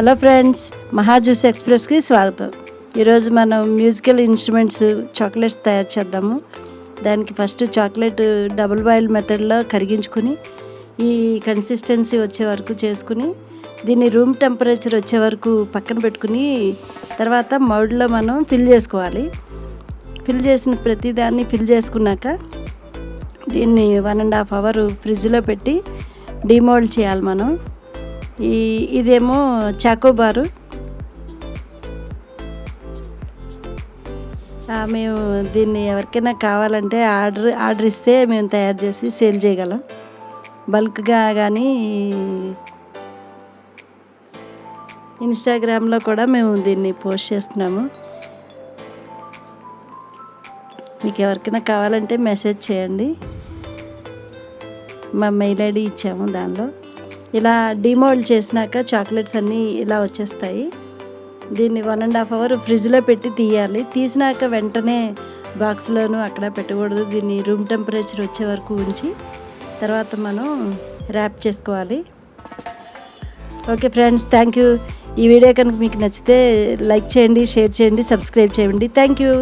Hello friends, మహాజ్యూస్ ఎక్స్ప్రెస్కి స్వాగతం. ఈరోజు మనం మ్యూజికల్ ఇన్స్ట్రుమెంట్స్ చాక్లెట్స్ తయారు చేద్దాము. దానికి ఫస్ట్ చాక్లెట్ డబుల్ బాయిల్ మెథడ్లో కరిగించుకుని ఈ కన్సిస్టెన్సీ వచ్చే వరకు చేసుకుని దీన్ని రూమ్ టెంపరేచర్ వచ్చే వరకు పక్కన పెట్టుకుని తర్వాత మౌల్డ్లో మనం ఫిల్ చేసుకోవాలి. ఫిల్ చేసిన ప్రతిదాన్ని ఫిల్ చేసుకున్నాక దీన్ని 1.5 hours ఫ్రిడ్జ్లో పెట్టి డిమోల్డ్ చేయాలి మనం. ఇదేమో చాకోబారు. మేము దీన్ని ఎవరికైనా కావాలంటే ఆర్డర్ ఇస్తే మేము తయారు చేసి సేల్ చేయగలం. బల్క్గా కానీ ఇన్స్టాగ్రామ్లో కూడా మేము దీన్ని పోస్ట్ చేస్తున్నాము. మీకు ఎవరికైనా కావాలంటే మెసేజ్ చేయండి. మా మెయిల్ ఐడి ఇచ్చాము. దానిలో ఇలా డిమోల్డ్ చేసినాక చాక్లెట్స్ అన్నీ ఇలా వచ్చేస్తాయి. దీన్ని 1.5 hours ఫ్రిడ్జ్లో పెట్టి తీయాలి. తీసినాక వెంటనే బాక్స్లోనూ అక్కడ పెట్టకూడదు. దీన్ని రూమ్ టెంపరేచర్ వచ్చే వరకు ఉంచి తర్వాత మనం ర్యాప్ చేసుకోవాలి. Okay friends, thank you. ఈ వీడియో కనుక మీకు నచ్చితే లైక్ చేయండి, షేర్ చేయండి, సబ్స్క్రైబ్ చేయండి. Thank you.